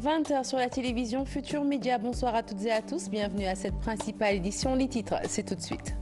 20h sur la télévision Futur Média. Bonsoir à toutes et à tous. Bienvenue à cette principale édition. Les titres, c'est tout de suite.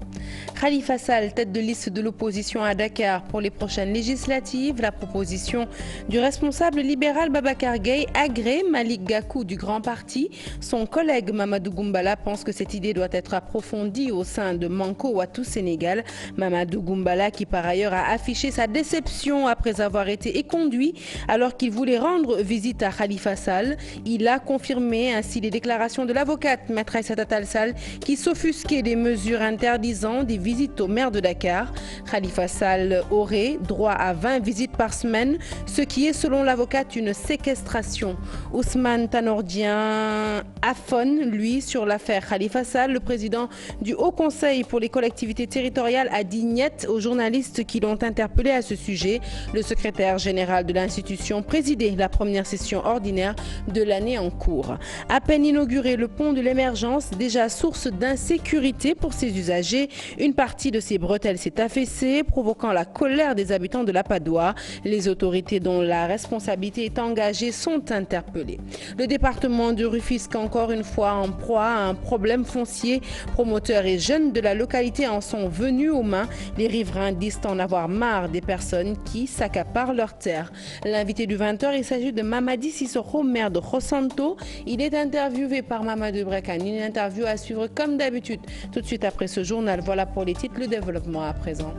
Khalifa Sall, tête de liste de l'opposition à Dakar pour les prochaines législatives. La proposition du responsable libéral Babacar Gaye agrée Malick Gakou du Grand Parti. Son collègue Mamadou Goumbala pense que cette idée doit être approfondie au sein de Manko Wattu Sénégal. Mamadou Goumbala qui par ailleurs a affiché sa déception après avoir été éconduit alors qu'il voulait rendre visite à Khalifa Sall. Il a confirmé ainsi les déclarations de l'avocate Maître Aïssata Tall Sall qui s'offusquait des mesures interdisant des visites au maire de Dakar. Khalifa Sall aurait droit à 20 visites par semaine, ce qui est selon l'avocate une séquestration. Ousmane Tanordien affonne, lui, sur l'affaire Khalifa Sall. Le président du Haut Conseil pour les collectivités territoriales a dit niet aux journalistes qui l'ont interpellé à ce sujet. Le secrétaire général de l'institution présidait la première session ordinaire de l'année en cours. À peine inauguré, le pont de l'Émergence, déjà source d'insécurité pour ses usagers. Une partie de ses bretelles s'est affaissée, provoquant la colère des habitants de la Padoue. Les autorités dont la responsabilité est engagée sont interpellées. Le département de Rufisque, encore une fois en proie à un problème foncier. Promoteurs et jeunes de la localité en sont venus aux mains. Les riverains disent en avoir marre des personnes qui s'accaparent leurs terres. L'invité du 20h, il s'agit de Mamadi Sissoko, maire de Khossanto. Il est interviewé par Mamadou Brekan. Une interview à suivre comme d'habitude tout de suite après ce journal. Voilà pour les titres, le développement à présent.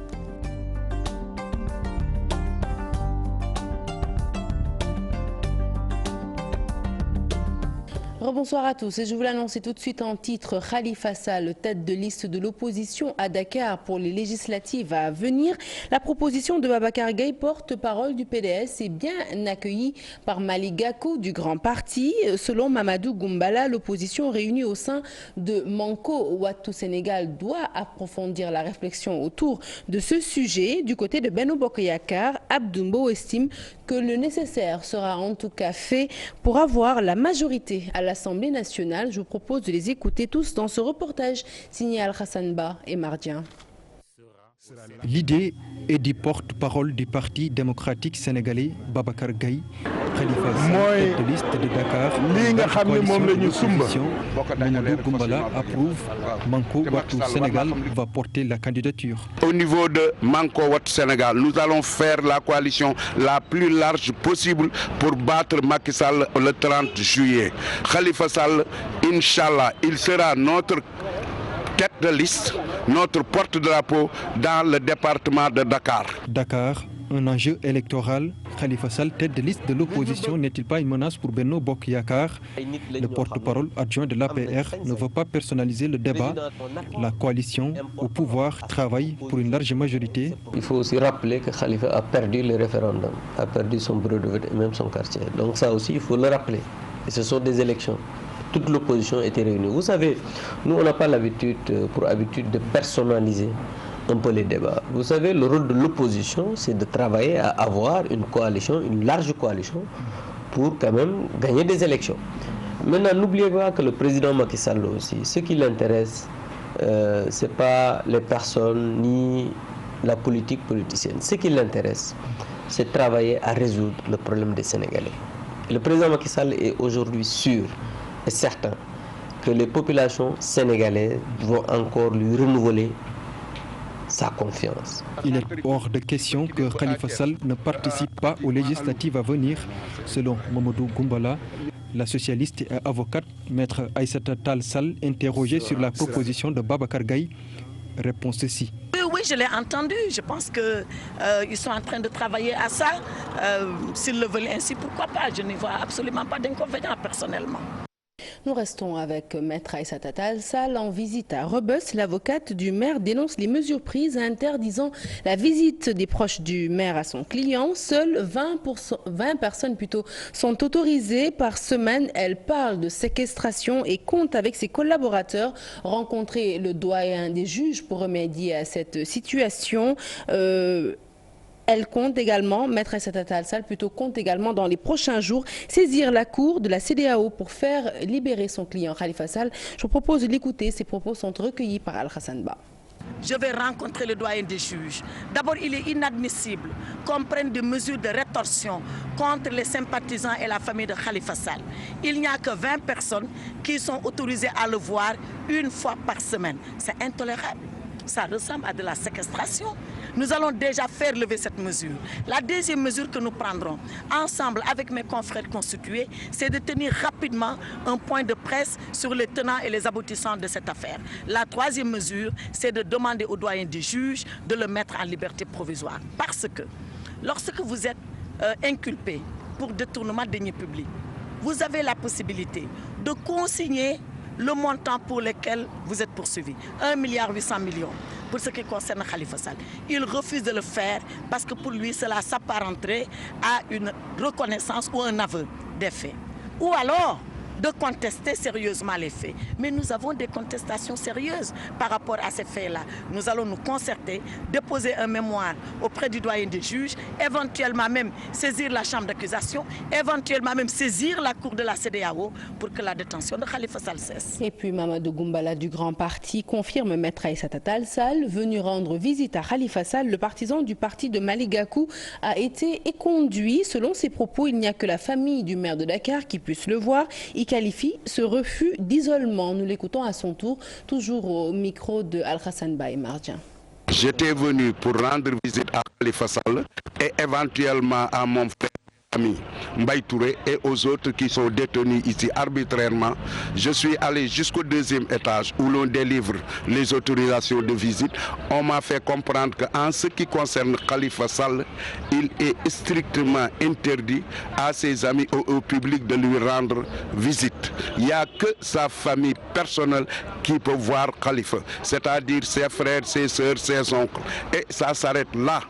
Bonsoir à tous et je vous l'annonce tout de suite en titre. Khalifa Sall, tête de liste de l'opposition à Dakar pour les législatives à venir. La proposition de Babacar Gaye, porte-parole du PDS, est bien accueillie par Malick Gakou du Grand Parti. Selon Mamadou Goumbala, l'opposition réunie au sein de Manko Wattu Sénégal doit approfondir la réflexion autour de ce sujet. Du côté de Benno Bokk Yakaar, Abdoumbo estime que le nécessaire sera en tout cas fait pour avoir la majorité à l'Assemblée nationale. Je vous propose de les écouter tous dans ce reportage signé Al-Hassan Ba et Mardien. L'idée est du porte-parole du Parti démocratique sénégalais Babacar Gaye. Khalifa Sall, tête de liste de Dakar, Mamadou Goumbala approuve. Manko Wattu Sénégal va porter la candidature. Au niveau de Manko Wattu Sénégal, nous allons faire la coalition la plus large possible pour battre Macky Sall le 30 juillet. Khalifa Sall, Inch'Allah, il sera notre tête de liste, notre porte-drapeau dans le département de Dakar. Dakar, un enjeu électoral. Khalifa Sall, tête de liste de l'opposition, n'est-il pas une menace pour Benno Bokk Yakaar? Le porte-parole adjoint de l'APR ne veut pas personnaliser le débat. La coalition au pouvoir travaille pour une large majorité. Il faut aussi rappeler que Khalifa a perdu le référendum, a perdu son bureau de vote et même son quartier. Donc ça aussi, il faut le rappeler. Et ce sont des élections. Toute l'opposition était réunie. Vous savez, nous, on n'a pas l'habitude, pour habitude de personnaliser un peu les débats. Vous savez, le rôle de l'opposition, c'est de travailler à avoir une coalition, une large coalition, pour quand même gagner des élections. Maintenant, n'oubliez pas que le président Macky Sall aussi, ce qui l'intéresse, ce n'est pas les personnes ni la politique politicienne. Ce qui l'intéresse, c'est de travailler à résoudre le problème des Sénégalais. Et le président Macky Sall est aujourd'hui sûr et certain que les populations sénégalaises vont encore lui renouveler sa confiance. Il est hors de question que Khalifa Sall ne participe pas aux législatives à venir. Selon Mamadou Goumbala, la socialiste et avocate Maître Aïssata Tall Sall, interrogée sur la proposition de Babacar Gaye, répond ceci. Oui, je l'ai entendu. Je pense qu'ils sont en train de travailler à ça. S'ils le veulent ainsi, pourquoi pas? Je n'y vois absolument pas d'inconvénient personnellement. Nous restons avec Maître Aïssata Tall Sall en visite à Rebeuss. L'avocate du maire dénonce les mesures prises interdisant la visite des proches du maire à son client. Seules 20 personnes sont autorisées par semaine. Elle parle de séquestration et compte avec ses collaborateurs rencontrer le doyen des juges pour remédier à cette situation. Elle compte également, Maître Aïssata Tall Sall compte également dans les prochains jours saisir la cour de la CEDEAO pour faire libérer son client Khalifa Sall. Je vous propose de l'écouter. Ses propos sont recueillis par Al-Hassan Ba. Je vais rencontrer le doyen des juges. D'abord, il est inadmissible qu'on prenne des mesures de rétorsion contre les sympathisants et la famille de Khalifa Sall. Il n'y a que 20 personnes qui sont autorisées à le voir une fois par semaine. C'est intolérable. Ça ressemble à de la séquestration. Nous allons déjà faire lever cette mesure. La deuxième mesure que nous prendrons ensemble avec mes confrères constitués, c'est de tenir rapidement un point de presse sur les tenants et les aboutissants de cette affaire. La troisième mesure, c'est de demander au doyen des juges de le mettre en liberté provisoire. Parce que lorsque vous êtes inculpé pour détournement de deniers publics, vous avez la possibilité de consigner le montant pour lequel vous êtes poursuivi, 1,8 milliard pour ce qui concerne Khalifa Sall. Il refuse de le faire parce que pour lui, cela s'apparenterait à une reconnaissance ou un aveu des faits. Ou alors, de contester sérieusement les faits. Mais nous avons des contestations sérieuses par rapport à ces faits-là. Nous allons nous concerter, déposer un mémoire auprès du doyen des juges, éventuellement même saisir la chambre d'accusation, éventuellement même saisir la cour de la CEDEAO pour que la détention de Khalifa Sall cesse. Et puis Mamadou Goumbala du Grand Parti confirme Maître Aïssata Tall Sall venu rendre visite à Khalifa Sall. Le partisan du parti de Malick Gakou a été éconduit. Selon ses propos, il n'y a que la famille du maire de Dakar qui puisse le voir. Il qualifie ce refus d'isolement. Nous l'écoutons à son tour, toujours au micro de Al-Hassan Baye Mardien. J'étais venu pour rendre visite à Khalifa Sall et éventuellement à mon frère ami Mbaye Touré et aux autres qui sont détenus ici arbitrairement. Je suis allé jusqu'au deuxième étage où l'on délivre les autorisations de visite. On m'a fait comprendre qu'en ce qui concerne Khalifa Sall, il est strictement interdit à ses amis au public de lui rendre visite. Il n'y a que sa famille personnelle qui peut voir Khalifa, c'est-à-dire ses frères, ses sœurs, ses oncles. Et ça s'arrête là.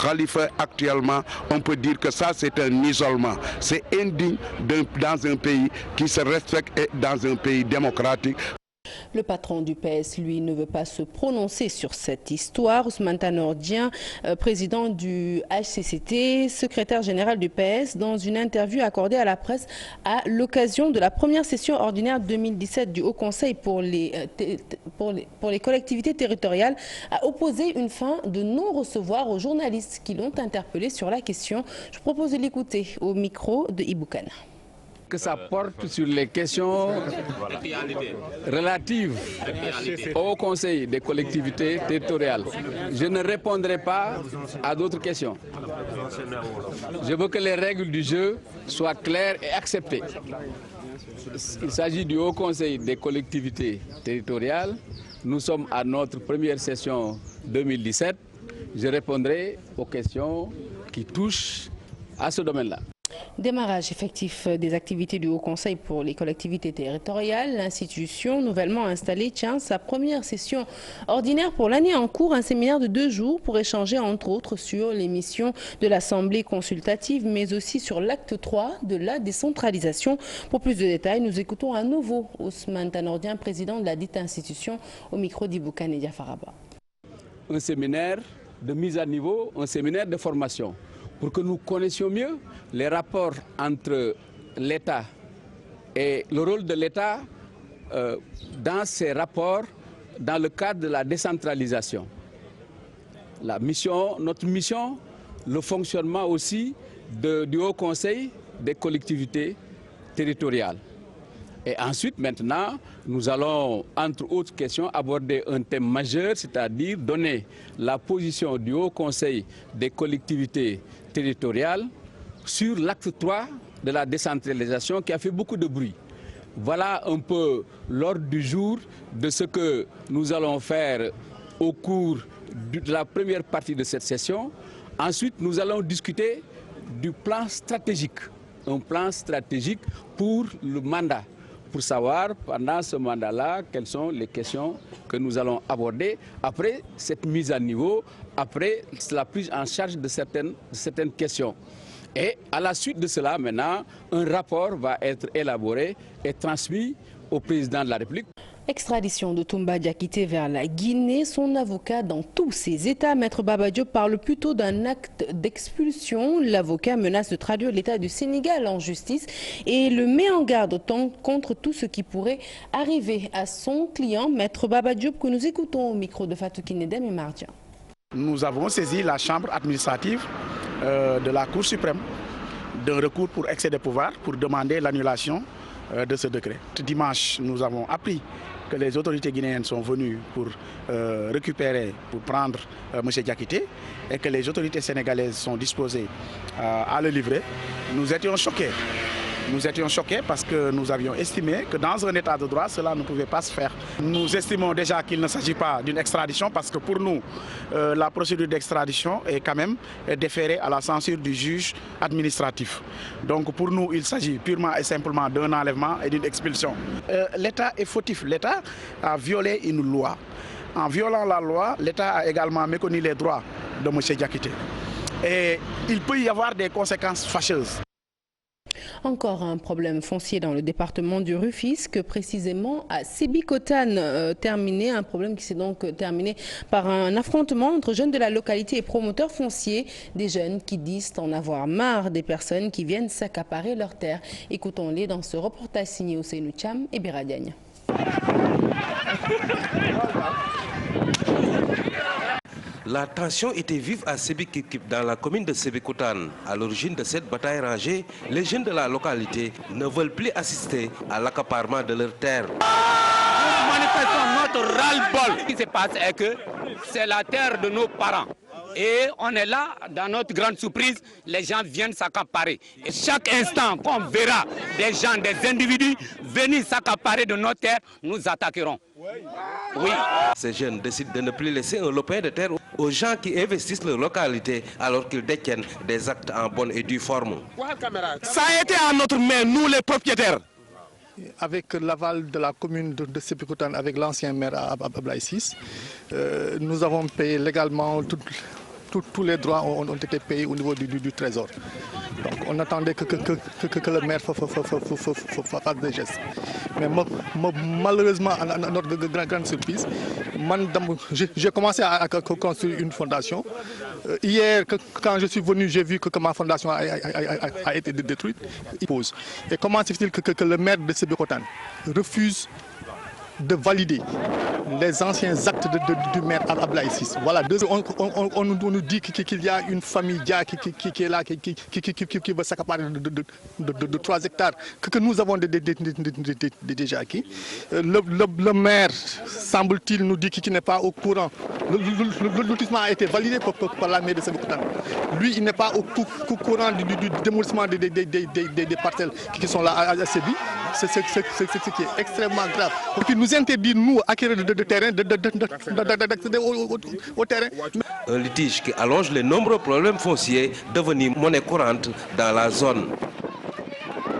Khalifa, actuellement, on peut dire que ça c'est un isolement. C'est indigne dans un pays qui se respecte et dans un pays démocratique. Le patron du PS, lui, ne veut pas se prononcer sur cette histoire. Ousmane Tanor Dieng, président du HCCT, secrétaire général du PS, dans une interview accordée à la presse à l'occasion de la première session ordinaire 2017 du Haut Conseil pour les collectivités territoriales, a opposé une fin de non-recevoir aux journalistes qui l'ont interpellé sur la question. Je propose de l'écouter au micro de Iboukana. Que ça porte sur les questions relatives au Conseil des collectivités territoriales. Je ne répondrai pas à d'autres questions. Je veux que les règles du jeu soient claires et acceptées. Il s'agit du Haut Conseil des collectivités territoriales. Nous sommes à notre première session 2017. Je répondrai aux questions qui touchent à ce domaine-là. Démarrage effectif des activités du Haut Conseil pour les collectivités territoriales. L'institution nouvellement installée tient sa première session ordinaire pour l'année en cours, un séminaire de 2 jours pour échanger entre autres sur les missions de l'Assemblée consultative, mais aussi sur l'acte 3 de la décentralisation. Pour plus de détails, nous écoutons à nouveau Ousmane Tanor Dieng, président de la dite institution, au micro d'Iboukane Diafaraba. Un séminaire de mise à niveau, un séminaire de formation, pour que nous connaissions mieux les rapports entre l'État et le rôle de l'État dans ces rapports dans le cadre de la décentralisation. Notre mission, le fonctionnement aussi du Haut Conseil des collectivités territoriales. Et ensuite, maintenant, nous allons, entre autres questions, aborder un thème majeur, c'est-à-dire donner la position du Haut Conseil des collectivités territoriales sur l'acte 3 de la décentralisation qui a fait beaucoup de bruit. Voilà un peu l'ordre du jour de ce que nous allons faire au cours de la première partie de cette session. Ensuite, nous allons discuter du plan stratégique, un plan stratégique pour le mandat, pour savoir pendant ce mandat-là quelles sont les questions que nous allons aborder après cette mise à niveau, après la prise en charge de certaines questions. Et à la suite de cela, maintenant, un rapport va être élaboré et transmis au président de la République. Extradition de Toumba Diakité vers la Guinée. Son avocat dans tous ses états, Maître Baba Diop, parle plutôt d'un acte d'expulsion. L'avocat menace de traduire l'État du Sénégal en justice et le met en garde contre tout ce qui pourrait arriver à son client, Maître Baba Diop, que nous écoutons au micro de Fatou Kinedem et Mardian. Nous avons saisi la chambre administrative de la Cour suprême d'un recours pour excès de pouvoir pour demander l'annulation de ce décret. Dimanche, nous avons appris que les autorités guinéennes sont venues pour récupérer, pour prendre M. Diakité et que les autorités sénégalaises sont disposées à le livrer. Nous étions choqués. Nous étions choqués parce que nous avions estimé que dans un état de droit, cela ne pouvait pas se faire. Nous estimons déjà qu'il ne s'agit pas d'une extradition parce que pour nous, la procédure d'extradition est quand même déférée à la censure du juge administratif. Donc pour nous, il s'agit purement et simplement d'un enlèvement et d'une expulsion. L'État est fautif. L'État a violé une loi. En violant la loi, l'État a également méconnu les droits de M. Diakité. Et il peut y avoir des conséquences fâcheuses. Encore un problème foncier dans le département du Rufisque, précisément à Sébikotane, un problème qui s'est donc terminé par un affrontement entre jeunes de la localité et promoteurs fonciers, des jeunes qui disent en avoir marre des personnes qui viennent s'accaparer leurs terres. Écoutons-les dans ce reportage signé Ousseynou Cham et Bira Diagne. La tension était vive à Sébikotane, dans la commune de Sébikotane. À l'origine de cette bataille rangée, les jeunes de la localité ne veulent plus assister à l'accaparement de leurs terres. Nous manifestons notre ras-le-bol. Ce qui se passe est que c'est la terre de nos parents. Et on est là, dans notre grande surprise, les gens viennent s'accaparer. Et chaque instant qu'on verra des gens, des individus venir s'accaparer de nos terres, nous attaquerons. Oui. Ces jeunes décident de ne plus laisser un lopin de terre aux gens qui investissent leur localité alors qu'ils détiennent des actes en bonne et due forme. Ça a été à notre main, nous les propriétaires. Avec l'aval de la commune de Sébikotane, avec l'ancien maire Ablaye Ciss, nous avons payé légalement tous les droits ont été payés au niveau du trésor. Donc on attendait que le maire fasse des gestes. Mais malheureusement, à notre grande surprise, j'ai commencé à construire une fondation. Hier, quand je suis venu, j'ai vu que ma fondation a été détruite. Et comment se fait-il que le maire de Sébikotane refuse de valider les anciens actes du maire Ablaye Ciss. Voilà, on nous dit qu'il y a une famille qui est là, qui va s'accaparer de 3 hectares que nous avons déjà acquis. Le maire, semble-t-il, nous dit qu'il n'est pas au courant. Le lotissement a été validé par la maire de Sébikotane. Lui, il n'est pas au courant du démolissement des parcelles qui sont là à Sébi. C'est ce qui est extrêmement grave. Et puis nous interdire, nous, acquérir de terrain, d'accéder au terrain. Un litige qui allonge les nombreux problèmes fonciers devenus monnaie courante dans la zone.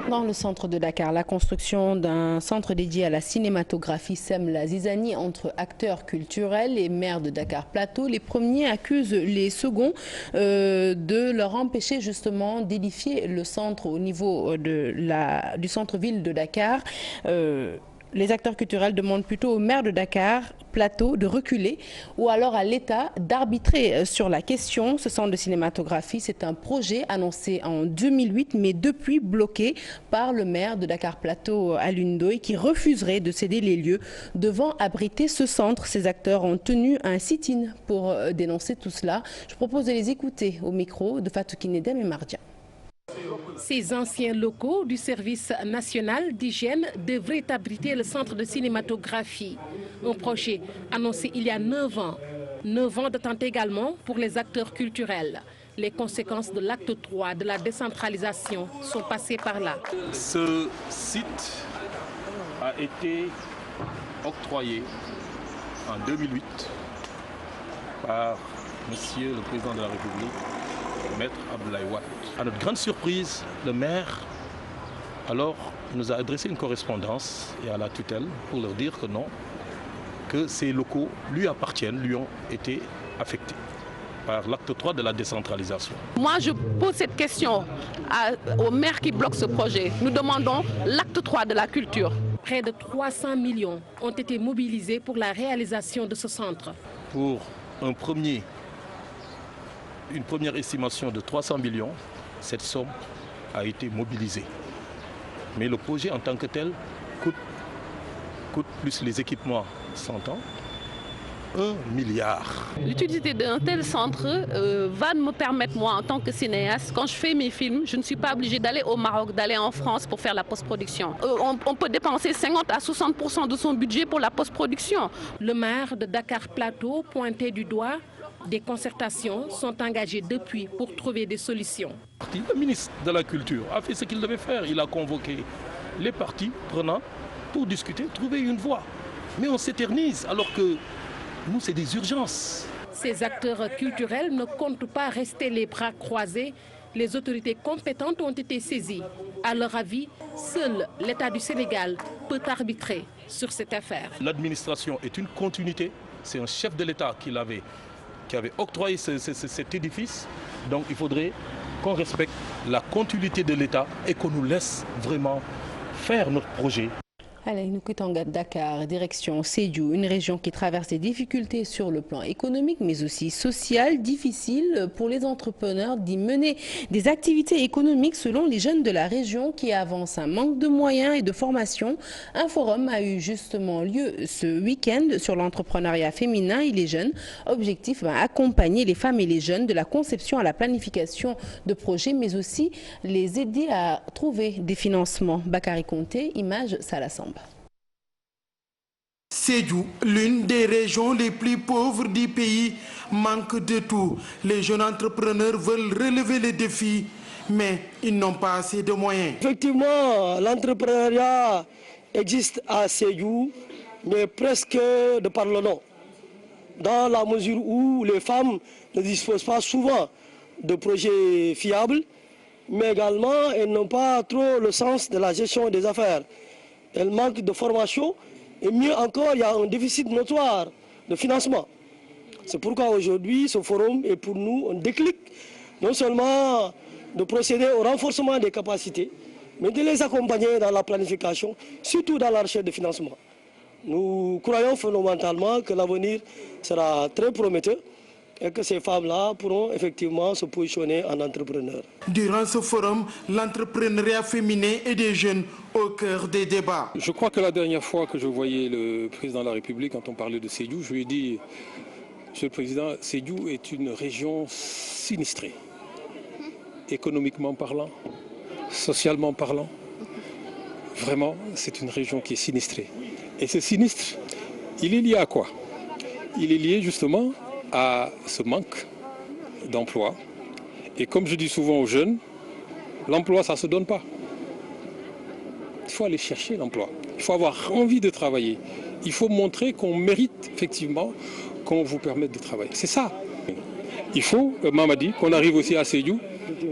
Dans le centre de Dakar, la construction d'un centre dédié à la cinématographie sème la zizanie entre acteurs culturels et maires de Dakar Plateau. Les premiers accusent les seconds de leur empêcher justement d'édifier le centre au niveau du centre-ville de Dakar. Les acteurs culturels demandent plutôt au maire de Dakar Plateau de reculer ou alors à l'État d'arbitrer sur la question. Ce centre de cinématographie, c'est un projet annoncé en 2008 mais depuis bloqué par le maire de Dakar Plateau, Alioune Ndoye, qui refuserait de céder les lieux devant abriter ce centre. Ces acteurs ont tenu un sit-in pour dénoncer tout cela. Je propose de les écouter au micro de Fatou Kinedem et Mardian. Ces anciens locaux du service national d'hygiène devraient abriter le centre de cinématographie. Un projet annoncé il y a 9 ans. 9 ans d'attente également pour les acteurs culturels. Les conséquences de l'acte 3 de la décentralisation sont passées par là. Ce site a été octroyé en 2008 par Monsieur le Président de la République, Maître Abdoulaye Wade. À notre grande surprise, le maire alors nous a adressé une correspondance et à la tutelle pour leur dire que non, que ces locaux lui appartiennent, lui ont été affectés par l'acte 3 de la décentralisation. Moi, je pose cette question au maire qui bloque ce projet. Nous demandons l'acte 3 de la culture. Près de 300 millions ont été mobilisés pour la réalisation de ce centre. Pour une première estimation de 300 millions, cette somme a été mobilisée. Mais le projet en tant que tel coûte plus les équipements 100 ans, 1 milliard. L'utilité d'un tel centre va me permettre, moi, en tant que cinéaste, quand je fais mes films, je ne suis pas obligée d'aller au Maroc, d'aller en France pour faire la post-production. On peut dépenser 50 à 60% de son budget pour la post-production. Le maire de Dakar Plateau pointait du doigt. Des concertations sont engagées depuis pour trouver des solutions. Le ministre de la Culture a fait ce qu'il devait faire. Il a convoqué les parties prenantes pour discuter, trouver une voie. Mais on s'éternise alors que nous, c'est des urgences. Ces acteurs culturels ne comptent pas rester les bras croisés. Les autorités compétentes ont été saisies. À leur avis, seul l'État du Sénégal peut arbitrer sur cette affaire. L'administration est une continuité. C'est un chef de l'État qui avait octroyé cet édifice. Donc il faudrait qu'on respecte la continuité de l'État et qu'on nous laisse vraiment faire notre projet. Allez, nous quittons Dakar, direction Sédhiou, une région qui traverse des difficultés sur le plan économique mais aussi social, difficile pour les entrepreneurs d'y mener des activités économiques selon les jeunes de la région qui avancent un manque de moyens et de formation. Un forum a eu justement lieu ce week-end sur l'entrepreneuriat féminin et les jeunes. Objectif, accompagner les femmes et les jeunes de la conception à la planification de projets mais aussi les aider à trouver des financements. Bakary Conté, image Salassamba. Sédhiou, l'une des régions les plus pauvres du pays, manque de tout. Les jeunes entrepreneurs veulent relever les défis, mais ils n'ont pas assez de moyens. Effectivement, l'entrepreneuriat existe à Sédhiou, mais presque de par le nom. Dans la mesure où les femmes ne disposent pas souvent de projets fiables, mais également elles n'ont pas trop le sens de la gestion des affaires. Elles manquent de formation. Et mieux encore, il y a un déficit notoire de financement. C'est pourquoi aujourd'hui, ce forum est pour nous un déclic, non seulement de procéder au renforcement des capacités, mais de les accompagner dans la planification, surtout dans la recherche de financement. Nous croyons fondamentalement que l'avenir sera très prometteur et que ces femmes-là pourront effectivement se positionner en entrepreneurs. Durant ce forum, l'entrepreneuriat féminin et des jeunes au cœur des débats. Je crois que la dernière fois que je voyais le président de la République, quand on parlait de Sédhiou, je lui ai dit, Monsieur le Président, Sédhiou est une région sinistrée, économiquement parlant, socialement parlant. Vraiment, c'est une région qui est sinistrée. Et ce sinistre, il est lié à quoi? Il est lié justement à ce manque d'emploi. Et comme je dis souvent aux jeunes, l'emploi, ça ne se donne pas. Il faut aller chercher l'emploi. Il faut avoir envie de travailler. Il faut montrer qu'on mérite effectivement qu'on vous permette de travailler. C'est ça. Il faut, Mamadi, qu'on arrive aussi à Sédhiou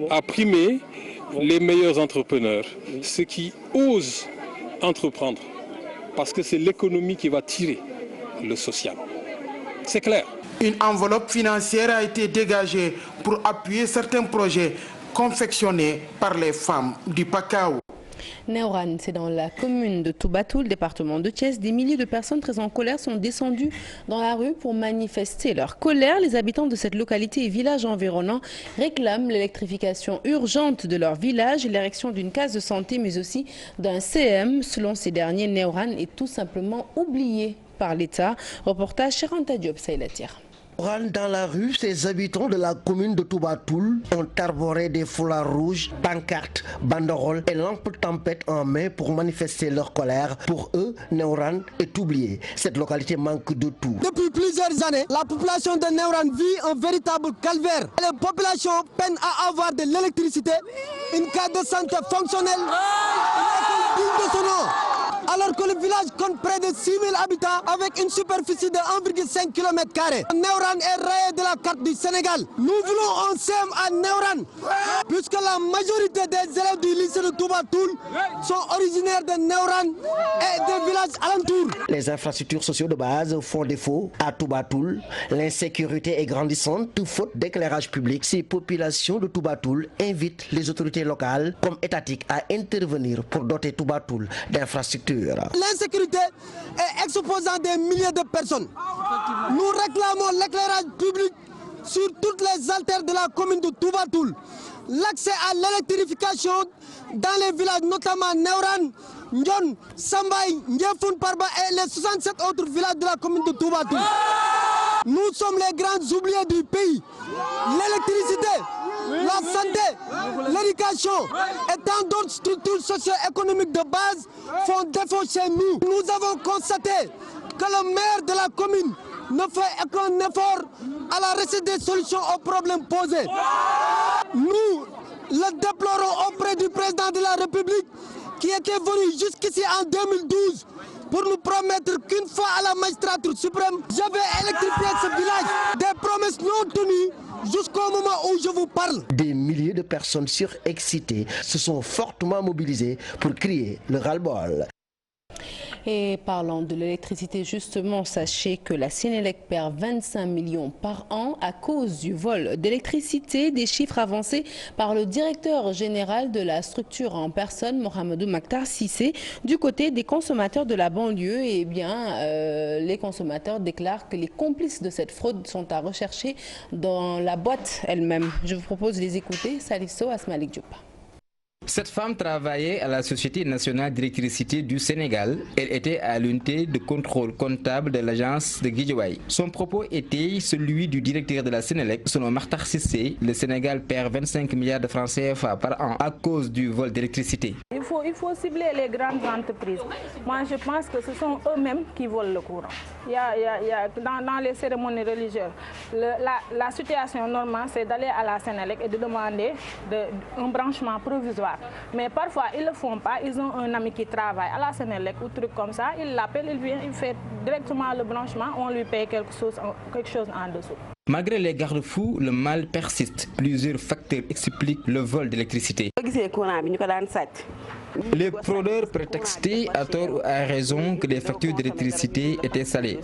à primer les meilleurs entrepreneurs, ceux qui osent entreprendre. Parce que c'est l'économie qui va tirer le social. C'est clair. Une enveloppe financière a été dégagée pour appuyer certains projets confectionnés par les femmes du Pakao. Néoran, c'est dans la commune de Toubatoul, département de Thiès. Des milliers de personnes très en colère sont descendues dans la rue pour manifester leur colère. Les habitants de cette localité et villages environnants réclament l'électrification urgente de leur village et l'érection d'une case de santé, mais aussi d'un CM. Selon ces derniers, Néoran est tout simplement oublié par l'État. Reportage Cheranta Diop, Saïlatir. Dans la rue, ces habitants de la commune de Toubatoul ont arboré des foulards rouges, pancartes, banderoles et lampes tempête en main pour manifester leur colère. Pour eux, Néoran est oublié. Cette localité manque de tout. Depuis plusieurs années, la population de Néoran vit un véritable calvaire. Les populations peinent à avoir de l'électricité, une carte de santé fonctionnelle, une école digne de son nom. Alors que le village compte près de 6 000 habitants avec une superficie de 1,5 km². Néoran est rayé de la carte du Sénégal. Nous voulons un CM à Néoran, puisque la majorité des élèves du lycée de Toubatoul sont originaires de Néoran et des villages alentours. Les infrastructures sociales de base font défaut à Toubatoul. L'insécurité est grandissante, faute d'éclairage public. Ces populations de Toubatoul invitent les autorités locales comme étatiques à intervenir pour doter Toubatoul d'infrastructures préfecture. L'insécurité est exposant des milliers de personnes. Nous réclamons l'éclairage public sur toutes les artères de la commune de Toubatoul. L'accès à l'électrification dans les villages, notamment Neuran, Ndion, Sambay, Ndiefoun Parba et les 67 autres villages de la commune de Toubatoul. Nous sommes les grands oubliés du pays. L'électricité, la santé, l'éducation et tant d'autres structures socio-économiques de base font défaut chez nous. Nous avons constaté que le maire de la commune ne fait aucun effort à la recherche des solutions aux problèmes posés. Nous le déplorons auprès du président de la République qui était venu jusqu'ici en 2012 pour nous promettre qu'une fois à la magistrature suprême, je vais électrifier ce village. Des promesses non tenues jusqu'au moment où je vous parle. Des milliers de personnes surexcitées se sont fortement mobilisées pour crier le ras-le-bol. Et parlant de l'électricité, justement, sachez que la Sénélec perd 25 millions par an à cause du vol d'électricité. Des chiffres avancés par le directeur général de la structure en personne, Mohamedou Maktar Sissé. Du côté des consommateurs de la banlieue, eh bien, les consommateurs déclarent que les complices de cette fraude sont à rechercher dans la boîte elle-même. Je vous propose de les écouter. Salif Sow, Asmalik Diop. Cette femme travaillait à la Société nationale d'électricité du Sénégal. Elle était à l'unité de contrôle comptable de l'agence de Guédiawaye. Son propos était celui du directeur de la Sénélec. Selon Maktar Sissé, le Sénégal perd 25 milliards de francs CFA par an à cause du vol d'électricité. Il faut cibler les grandes entreprises. Moi, je pense que ce sont eux-mêmes qui volent le courant. Dans les cérémonies religieuses, la situation normale, c'est d'aller à la Sénélec et de demander un branchement provisoire. Mais parfois, ils ne le font pas. Ils ont un ami qui travaille à la Sénélec ou truc comme ça. Il l'appelle, il vient, il fait directement le branchement. On lui paye quelque chose en dessous. Malgré les garde-fous, le mal persiste. Plusieurs facteurs expliquent le vol d'électricité. Les fraudeurs prétextaient à tort ou à raison que les factures d'électricité étaient salées.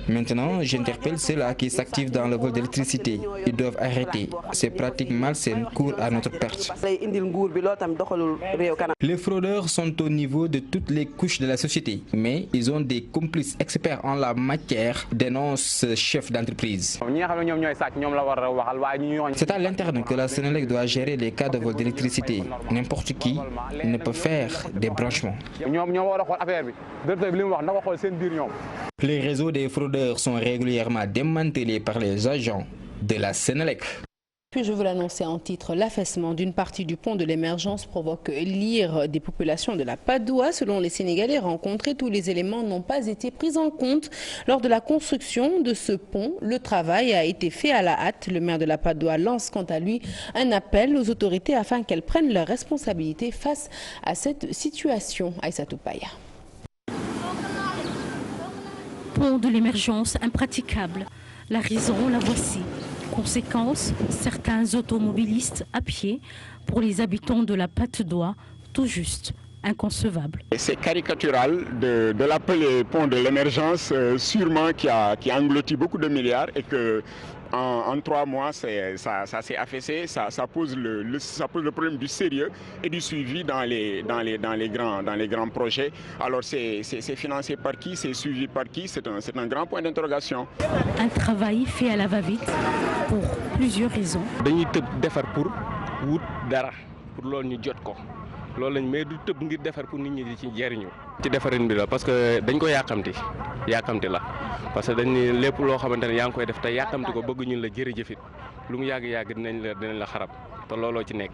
Maintenant, j'interpelle ceux-là qui s'activent dans le vol d'électricité. Ils doivent arrêter. Ces pratiques malsaines courent à notre perte. Les fraudeurs sont au niveau de toutes les couches de la société, mais ils ont des complices experts en la matière, dénonce ce chef d'entreprise. C'est à l'interne que la Sénélec doit gérer les cas de vol d'électricité. N'importe qui ne peut faire des branchements. Les réseaux des fraudeurs sont régulièrement démantelés par les agents de la Sénélec. Puis je vous l'annonçais en titre, l'affaissement d'une partie du pont de l'émergence provoque l'ire des populations de la Padoua. Selon les Sénégalais rencontrés, tous les éléments n'ont pas été pris en compte. Lors de la construction de ce pont, le travail a été fait à la hâte. Le maire de la Padoua lance quant à lui un appel aux autorités afin qu'elles prennent leurs responsabilités face à cette situation. Aïssatou Paya. Pont de l'émergence impraticable. La raison, la voici. Conséquence, certains automobilistes à pied, pour les habitants de la Patte-d'Oie, tout juste inconcevable. C'est caricatural de l'appeler pont de l'émergence, sûrement qui a englouti beaucoup de milliards et que en 3 mois, ça s'est affaissé, ça pose le problème du sérieux et du suivi dans les grands projets. Alors c'est financé par qui, c'est suivi par qui, c'est un grand point d'interrogation. Un travail fait à la va-vite pour plusieurs raisons. loolu lañ mais du tëb ngir defar pour nit ñi di ci jariñu ci defarin bi la parce que dañ ko yàkkamti la parce que dañ ni lépp loo xamante ne yaa ngi koy def te yàkkamti ko bëgg ñun la jërëjëfit lu mu yàgg-yàgg dinañ la xarab te looloo ci nekk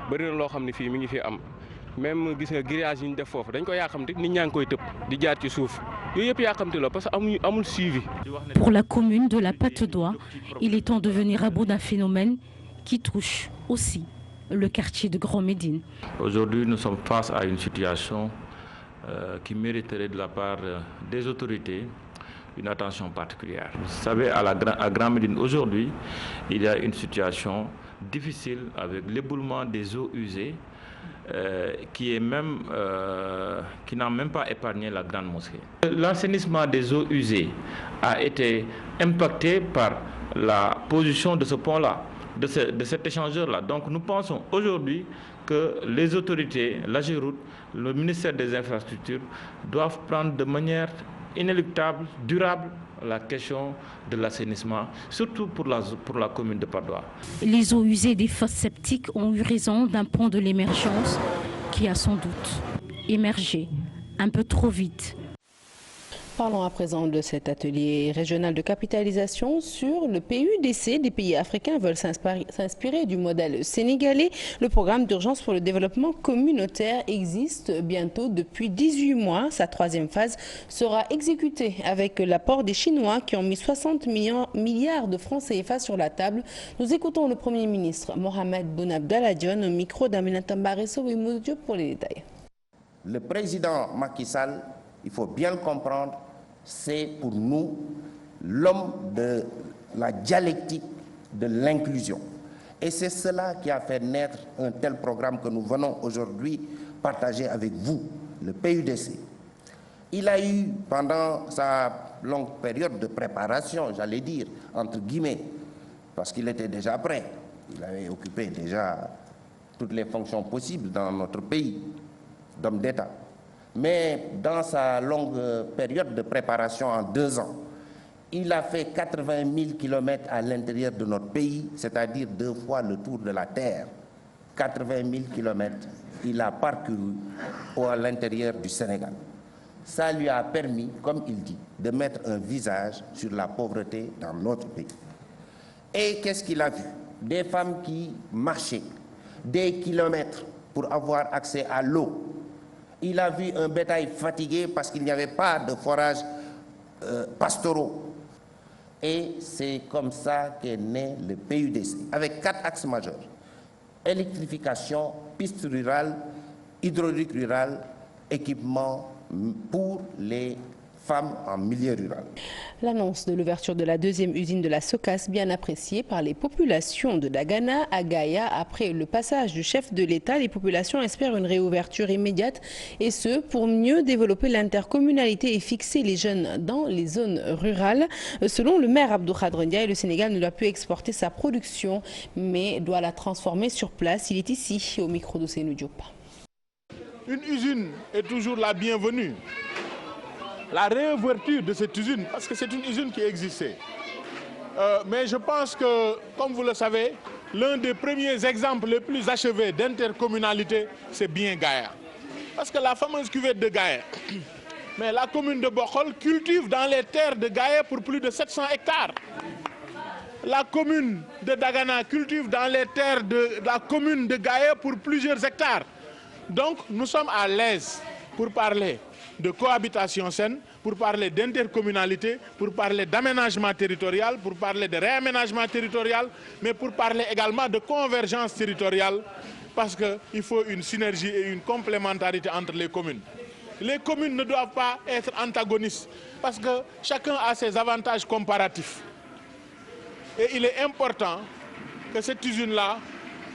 bëri na loo xam ne fii mi ngi fi am même gis nga grillage yi ñu def foofu dañ ko yàkkamti nit ñaa ngi koy tëb di jaar ci suuf yooyu yëpp yàkkamti la parce que amul suivi. Pour la commune de la Patte-d'Oie, il est temps de venir à bout d'un phénomène qui touche aussi le quartier de Grand Médine. Aujourd'hui, nous sommes face à une situation qui mériterait de la part des autorités une attention particulière. Vous savez, à Grand Médine, aujourd'hui, il y a une situation difficile avec l'éboulement des eaux usées qui n'a même pas épargné la grande mosquée. L'assainissement des eaux usées a été impacté par la position de ce pont-là. de cet échangeur-là. Donc nous pensons aujourd'hui que les autorités, l'AGEROUTE, le ministère des Infrastructures doivent prendre de manière inéluctable, durable, la question de l'assainissement, surtout pour la commune de Patte d'Oie. Les eaux usées des fosses septiques ont eu raison d'un pont de l'émergence qui a sans doute émergé un peu trop vite. Parlons à présent de cet atelier régional de capitalisation sur le PUDC. Des pays africains veulent s'inspirer du modèle sénégalais. Le programme d'urgence pour le développement communautaire existe bientôt depuis 18 mois. Sa troisième phase sera exécutée avec l'apport des Chinois qui ont mis 60 milliards de francs CFA sur la table. Nous écoutons le Premier ministre Mohamed Boun Abdallah Dionne au micro d'Aminata Mbaresso et Moudio pour les détails. Le président Macky Sall, il faut bien le comprendre, c'est pour nous l'homme de la dialectique de l'inclusion. Et c'est cela qui a fait naître un tel programme que nous venons aujourd'hui partager avec vous, le PUDC. Il a eu, pendant sa longue période de préparation, j'allais dire, entre guillemets, parce qu'il était déjà prêt, il avait occupé déjà toutes les fonctions possibles dans notre pays d'homme d'État. Mais dans sa longue période de préparation en 2 ans, il a fait 80 000 kilomètres à l'intérieur de notre pays, c'est-à-dire 2 fois le tour de la Terre. 80 000 kilomètres, il a parcouru à l'intérieur du Sénégal. Ça lui a permis, comme il dit, de mettre un visage sur la pauvreté dans notre pays. Et qu'est-ce qu'il a vu? Des femmes qui marchaient des kilomètres pour avoir accès à l'eau. Il a vu un bétail fatigué parce qu'il n'y avait pas de forages pastoraux. Et c'est comme ça qu'est né le PUDC, avec 4 axes majeurs. Électrification, pistes rurales, hydraulique rurale, équipement pour les femmes en milieu rural. L'annonce de l'ouverture de la 2e usine de la Sokas, bien appréciée par les populations de Dagana à Gaïa. Après le passage du chef de l'État, les populations espèrent une réouverture immédiate et ce, pour mieux développer l'intercommunalité et fixer les jeunes dans les zones rurales. Selon le maire Abdou Khadre Ndiaye, le Sénégal ne doit plus exporter sa production, mais doit la transformer sur place. Il est ici, au micro de Seynou Diop. Une usine est toujours la bienvenue. La réouverture de cette usine, parce que c'est une usine qui existait. Mais je pense que, comme vous le savez, l'un des premiers exemples les plus achevés d'intercommunalité, c'est bien Gaïa. Parce que la fameuse cuvette de Gaïa, mais la commune de Bokhol cultive dans les terres de Gaïa pour plus de 700 hectares. La commune de Dagana cultive dans les terres de la commune de Gaïa pour plusieurs hectares. Donc nous sommes à l'aise pour parler de cohabitation saine, pour parler d'intercommunalité, pour parler d'aménagement territorial, pour parler de réaménagement territorial, mais pour parler également de convergence territoriale, parce qu'il faut une synergie et une complémentarité entre les communes. Les communes ne doivent pas être antagonistes, parce que chacun a ses avantages comparatifs. Et il est important que cette usine-là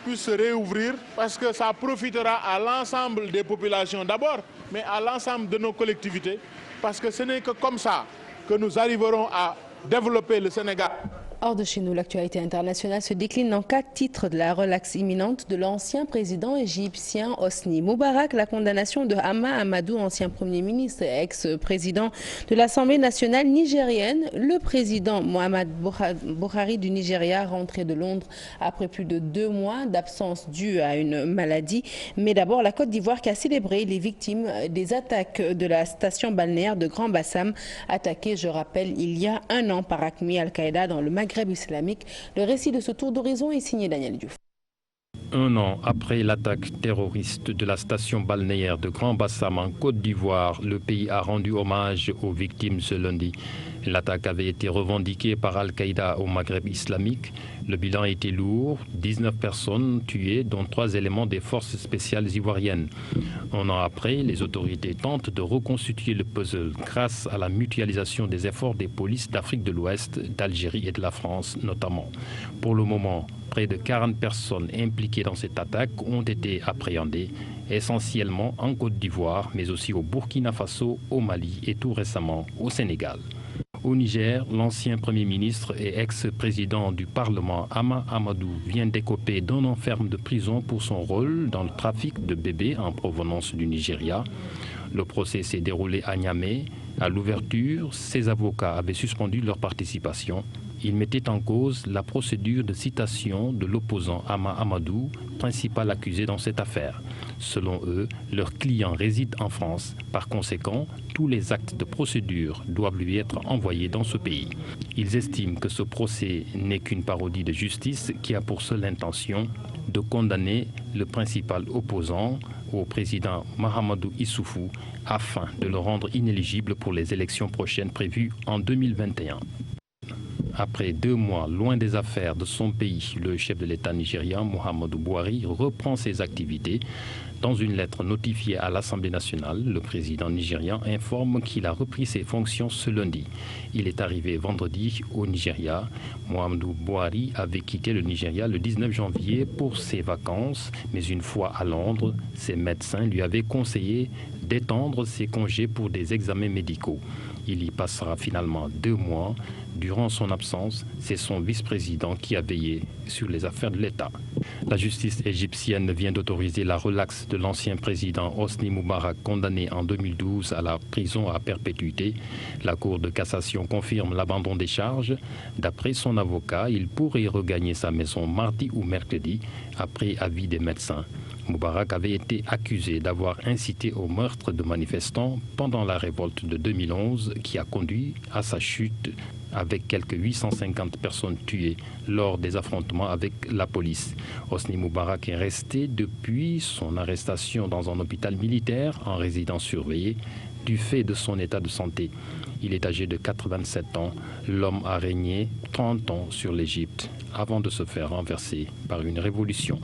puisse se réouvrir, parce que ça profitera à l'ensemble des populations d'abord, mais à l'ensemble de nos collectivités, parce que ce n'est que comme ça que nous arriverons à développer le Sénégal. Hors de chez nous, l'actualité internationale se décline en 4 titres de la relaxe imminente de l'ancien président égyptien Hosni Moubarak, la condamnation de Hama Amadou, ancien premier ministre et ex-président de l'Assemblée nationale nigérienne, le président Mohamed Buhari du Nigeria, rentré de Londres après plus de 2 mois d'absence due à une maladie. Mais d'abord, la Côte d'Ivoire qui a célébré les victimes des attaques de la station balnéaire de Grand Bassam, attaquée, je rappelle, il y a 1 an par Aqmi Al-Qaïda dans le Maghreb islamique. Le récit de ce tour d'horizon est signé Daniel Diouf. 1 an après l'attaque terroriste de la station balnéaire de Grand Bassam en Côte d'Ivoire, le pays a rendu hommage aux victimes ce lundi. L'attaque avait été revendiquée par Al-Qaïda au Maghreb islamique. Le bilan était lourd, 19 personnes tuées, dont 3 éléments des forces spéciales ivoiriennes. 1 an après, les autorités tentent de reconstituer le puzzle grâce à la mutualisation des efforts des polices d'Afrique de l'Ouest, d'Algérie et de la France notamment. Pour le moment, près de 40 personnes impliquées dans cette attaque ont été appréhendées, essentiellement en Côte d'Ivoire, mais aussi au Burkina Faso, au Mali et tout récemment au Sénégal. Au Niger, l'ancien Premier ministre et ex-président du Parlement Hama Amadou vient d'écoper d'un an ferme de prison pour son rôle dans le trafic de bébés en provenance du Nigeria. Le procès s'est déroulé à Niamey. À l'ouverture, ses avocats avaient suspendu leur participation. Ils mettaient en cause la procédure de citation de l'opposant Hama Amadou, principal accusé dans cette affaire. Selon eux, leur client réside en France. Par conséquent, tous les actes de procédure doivent lui être envoyés dans ce pays. Ils estiment que ce procès n'est qu'une parodie de justice qui a pour seule intention de condamner le principal opposant au président Mahamadou Issoufou afin de le rendre inéligible pour les élections prochaines prévues en 2021. Après 2 mois loin des affaires de son pays, le chef de l'État nigérien, Muhammadu Buhari, reprend ses activités. Dans une lettre notifiée à l'Assemblée nationale, le président nigérian informe qu'il a repris ses fonctions ce lundi. Il est arrivé vendredi au Nigeria. Muhammadu Buhari avait quitté le Nigeria le 19 janvier pour ses vacances, mais une fois à Londres, ses médecins lui avaient conseillé d'étendre ses congés pour des examens médicaux. Il y passera finalement 2 mois. Durant son absence, c'est son vice-président qui a veillé sur les affaires de l'État. La justice égyptienne vient d'autoriser la relaxe de l'ancien président Hosni Moubarak, condamné en 2012 à la prison à perpétuité. La Cour de cassation confirme l'abandon des charges. D'après son avocat, il pourrait regagner sa maison mardi ou mercredi, après avis des médecins. Moubarak avait été accusé d'avoir incité au meurtre de manifestants pendant la révolte de 2011 qui a conduit à sa chute avec quelques 850 personnes tuées lors des affrontements avec la police. Hosni Moubarak est resté depuis son arrestation dans un hôpital militaire en résidence surveillée du fait de son état de santé. Il est âgé de 87 ans. L'homme a régné 30 ans sur l'Égypte avant de se faire renverser par une révolution.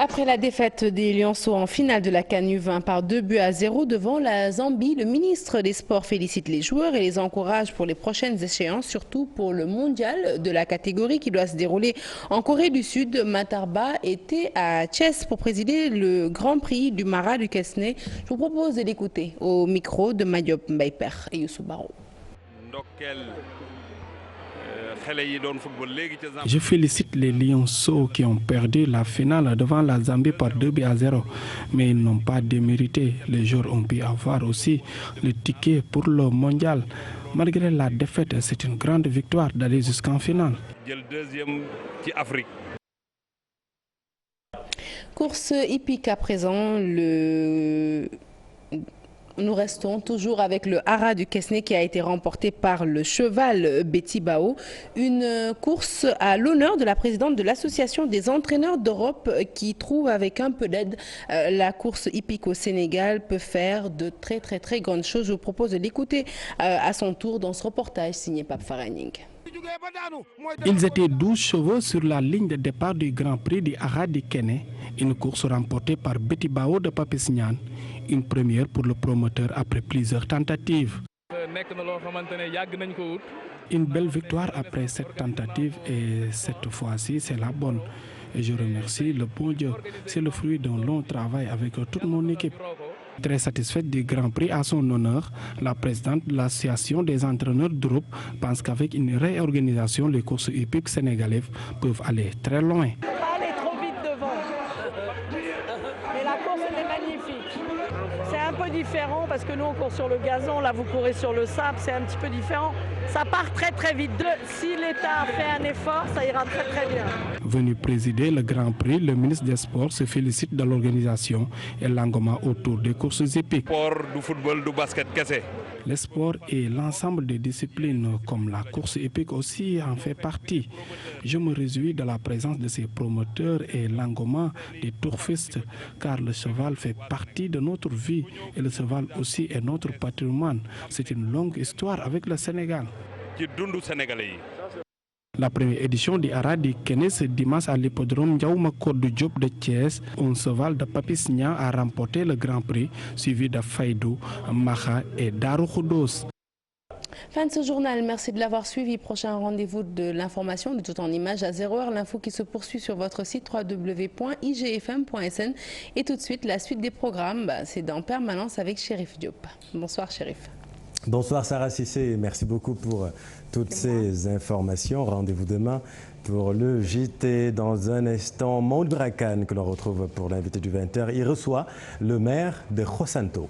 Après la défaite des Lionceaux en finale de la CAN U20 par 2-0 devant la Zambie, le ministre des Sports félicite les joueurs et les encourage pour les prochaines échéances, surtout pour le mondial de la catégorie qui doit se dérouler en Corée du Sud. Matarba était à Thiès pour présider le Grand Prix du Mara du Kesné. Je vous propose de l'écouter au micro de Madiop Mbaïper et Youssou Baro. Je félicite les Lionceaux qui ont perdu la finale devant la Zambie par 2-0, mais ils n'ont pas démérité. Les joueurs ont pu avoir aussi le ticket pour le mondial. Malgré la défaite, c'est une grande victoire d'aller jusqu'en finale. Course hippique à présent, nous restons toujours avec le Hara du Kesné qui a été remporté par le cheval Betty Bao. Une course à l'honneur de la présidente de l'association des entraîneurs d'Europe qui trouve avec un peu d'aide la course hippique au Sénégal peut faire de très grandes choses. Je vous propose de l'écouter à son tour dans ce reportage signé Pape Faraning. Ils étaient 12 chevaux sur la ligne de départ du Grand Prix du Hara du Kesné, une course remportée par Betty Bao de Papesnian. Une première pour le promoteur après plusieurs tentatives. Une belle victoire après cette tentative et cette fois-ci c'est la bonne. Et je remercie le bon Dieu. C'est le fruit d'un long travail avec toute mon équipe. Très satisfaite du Grand Prix à son honneur, la présidente de l'association des entraîneurs d'Europe pense qu'avec une réorganisation, les courses hippiques sénégalaises peuvent aller très loin. Différent parce que nous on court sur le gazon, là vous courez sur le sable, c'est un petit peu différent. Ça part très vite. Si l'État fait un effort, ça ira très bien. Venu présider le Grand Prix, le ministre des Sports se félicite de l'organisation et l'engouement autour des courses hippiques. Sport du football, du basket, qu'est-ce? Les sports et l'ensemble des disciplines comme la course hippique aussi en fait partie. Je me réjouis de la présence de ces promoteurs et l'engouement des touristes car le cheval fait partie de notre vie et le cheval aussi est notre patrimoine. C'est une longue histoire avec le Sénégal. La première édition du Haradi Kene ce dimanche à l'hippodrome Ndiaouma Kodou Diop de Thiès. Un cheval de Papis Niang a remporté le Grand Prix, suivi de Faïdou, Maha et Darou Khoudos. Fin de ce journal, merci de l'avoir suivi. Prochain rendez-vous de l'information de tout en images à 0h. L'info qui se poursuit sur votre site www.igfm.sn. Et tout de suite, la suite des programmes, c'est dans Permanence avec Chérif Diop. Bonsoir Chérif. Bonsoir Sarah Cissé, merci beaucoup pour toutes ces informations. Rendez-vous demain pour le JT. Dans un instant, Maud Brakan, que l'on retrouve pour l'invité du 20h, il reçoit le maire de Khossanto.